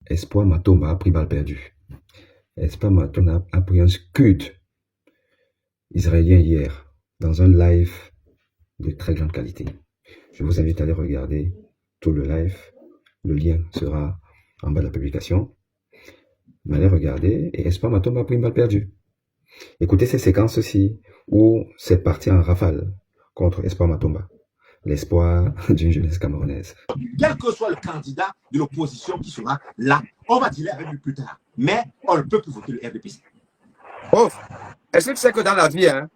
Espoir Matomba a pris balle perdue. Espoir Matomba a pris un scud israélien hier dans un live de très grande qualité. Je vous invite à aller regarder tout le live. Le lien sera en bas de la publication. Mais allez regarder et Espoir Matomba a pris une balle perdue. Écoutez ces séquences-ci où c'est parti en rafale contre Espoir Matomba. L'espoir d'une jeunesse camerounaise. Quel que soit le candidat de l'opposition qui sera là, on va dealer avec lui plus tard. Mais on ne peut plus voter le RDPC. Oh, est-ce que tu sais que dans la vie, hein,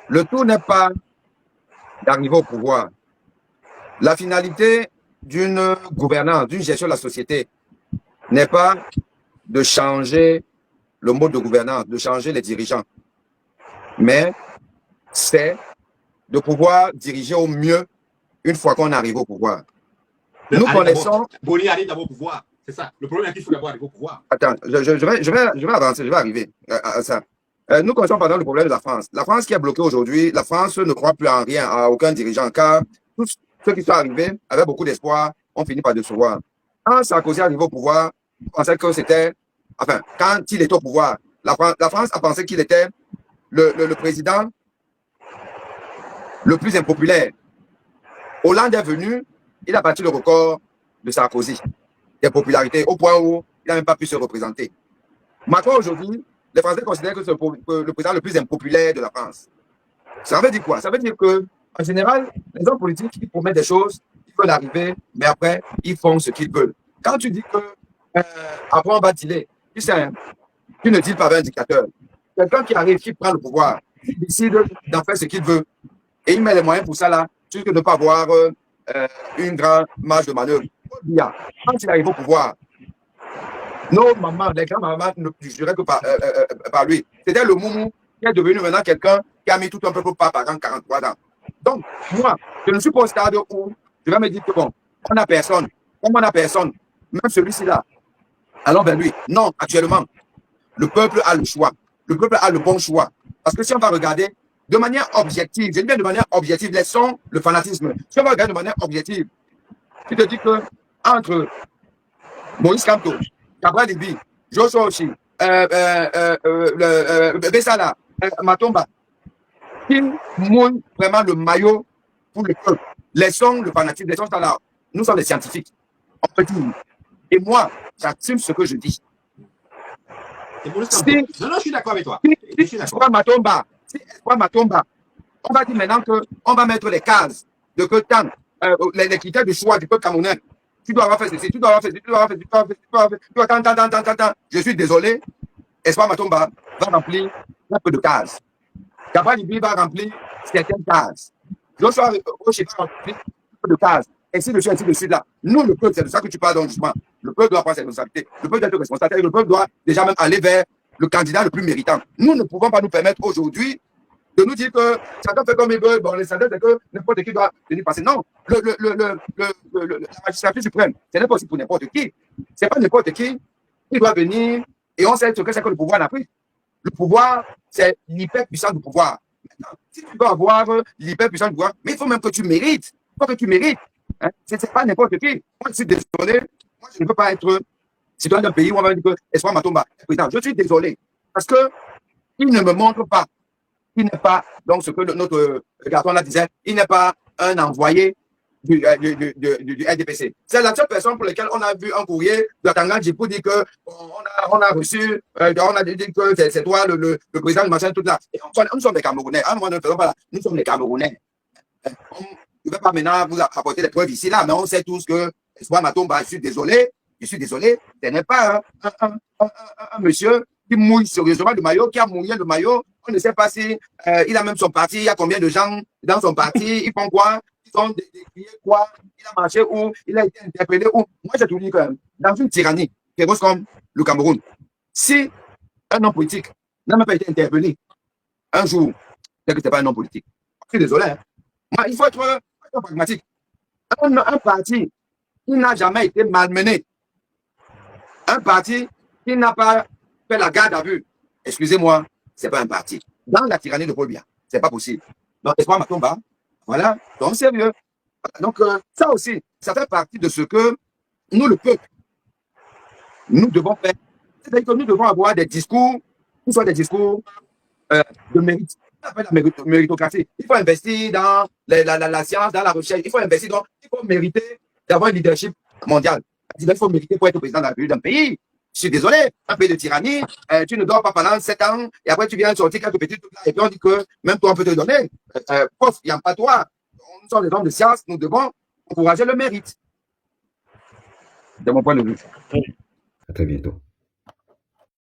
le tout n'est pas d'arriver au pouvoir. La finalité d'une gouvernance, d'une gestion de la société n'est pas de changer le mode de gouvernance, de changer les dirigeants, mais c'est de pouvoir diriger au mieux une fois qu'on arrive au pouvoir. Nous connaissons... Boni arrive d'abord au pouvoir. C'est ça. Le problème est qu'il faut d'abord arriver au pouvoir. Attends, je vais avancer, je vais arriver à ça. Nous connaissons par exemple le problème de la France. La France qui est bloquée aujourd'hui, la France ne croit plus en rien, à aucun dirigeant, car tous ceux qui sont arrivés avec beaucoup d'espoir ont fini par décevoir. Quand Sarkozy est arrivé au pouvoir, on pensait que c'était... Enfin, quand il était au pouvoir, la France a pensé qu'il était le président le plus impopulaire. Hollande est venu, il a battu le record de Sarkozy, de popularité, au point où il n'a même pas pu se représenter. Macron, aujourd'hui, les Français considèrent que c'est le président le plus impopulaire de la France. Ça veut dire quoi? Ça veut dire que, en général, les hommes politiques, ils promettent des choses, ils veulent arriver, mais après, ils font ce qu'ils veulent. Quand tu dis que après on va dealer, tu sais, tu ne deals pas avec un dictateur. Quelqu'un qui arrive, qui prend le pouvoir, il décide d'en faire ce qu'il veut, et il met les moyens pour ça là, tu risques de ne pas avoir une grande marge de manœuvre. Quand il arrive au pouvoir, nos mamans, les grands-mamans ne juraient que par lui. C'était le moumou qui est devenu maintenant quelqu'un qui a mis tout un peuple par 43 ans. Donc, moi, je ne suis pas au stade où je vais me dire que bon, on n'a personne. Comme on n'a personne, même celui-ci là, allons vers lui. Non, actuellement, le peuple a le choix. Le peuple a le bon choix. Parce que si on va regarder de manière objective, je dis bien de manière objective, laissons le fanatisme. Si on va regarder de manière objective, tu te dis que entre Maurice Kamto, Cabral Libi, Joshua Ochi, Bessala, Matomba, qui mouillent vraiment le maillot pour le peuple. Laissons le fanatisme, laissons ça là. Nous sommes des scientifiques. On peut dire. Et moi, j'assume ce que je dis. Non, je suis d'accord avec toi. Si Espoir Matomba, on va dire maintenant qu'on va mettre les cases de que tant, les critères de choix du peuple camerounais. Tu dois avoir fait ceci, tu dois avoir fait ceci, tu dois avoir fait ceci, tu dois avoir fait ceci, Je suis désolé, Espoir Matomba va remplir un peu de cases. Cabral Libi va remplir certaines cases. Joshua Ochi va remplir un peu de cases. Ainsi de suite là. Nous, le peuple, c'est de ça que tu parles donc justement. Le peuple doit prendre ses responsabilités. Le peuple doit être responsable. Le peuple doit déjà même aller vers le candidat le plus méritant. Nous ne pouvons pas nous permettre aujourd'hui de nous dire que chacun fait comme il veut. Bon, l'essentiel, c'est que n'importe qui doit venir passer. Non, la magistrature suprême, c'est pas possible pour n'importe qui. C'est pas n'importe qui doit venir et on sait ce que c'est que le pouvoir n'a pris. Le pouvoir, c'est l'hyperpuissance du pouvoir. Maintenant, si tu veux avoir l'hyperpuissance du pouvoir, mais il faut même que tu mérites. Il faut que tu mérites. Hein? Ce n'est pas n'importe qui. Moi, je suis désolé. Moi, je ne peux pas être citoyen d'un pays où on va dire que Espoir Matomba est président. Je suis désolé. Parce que il ne me montre pas. Il n'est pas, donc ce que notre garçon là disait, il n'est pas un envoyé du RDPC. C'est la seule personne pour laquelle on a vu un courrier de Tanganji pour dire que on a reçu, on a dit que c'est toi le président de machin, tout là. Et nous sommes des Camerounais. À un moment, nous sommes des Camerounais. On ne va pas maintenant vous apporter des preuves ici, là, mais on sait tous que Espoir Matomba, je suis désolé, ce n'est pas un monsieur qui mouille sérieusement le maillot, qui a mouillé le maillot. On ne sait pas si il a même son parti, il y a combien de gens dans son parti, ils font quoi, ils ont décrié quoi, il a marché où, il a été interpellé où. Moi, j'ai tout dit que dans une tyrannie féroce comme le Cameroun, si un homme politique n'a même pas été interpellé un jour, c'est que ce n'est pas un homme politique. Je suis désolé. Hein. Moi, il faut être pragmatique. Un parti qui n'a jamais été malmené, un parti qui n'a pas fait la garde à vue, excusez-moi, ce n'est pas un parti. Dans la tyrannie de Paul Biya, ce n'est pas possible. Donc, Espoir Matomba, voilà, donc sérieux. Donc, ça aussi, ça fait partie de ce que nous, le peuple, nous devons faire. C'est-à-dire que nous devons avoir des discours, qui soient des discours de mérite. On appelle la méritocratie. Il faut investir dans la science, dans la recherche. Il faut investir dans. Il faut mériter d'avoir un leadership mondial. Il faut mériter pour être président de la République d'un pays. Je suis désolé, un pays de tyrannie, tu ne dors pas pendant 7 ans, et après tu viens sortir quelques petits trucs là, et puis on dit que même toi on peut te donner. Prof, il n'y a pas toi. Nous sommes des hommes de science, nous devons encourager le mérite. De mon point de vue. À très bientôt.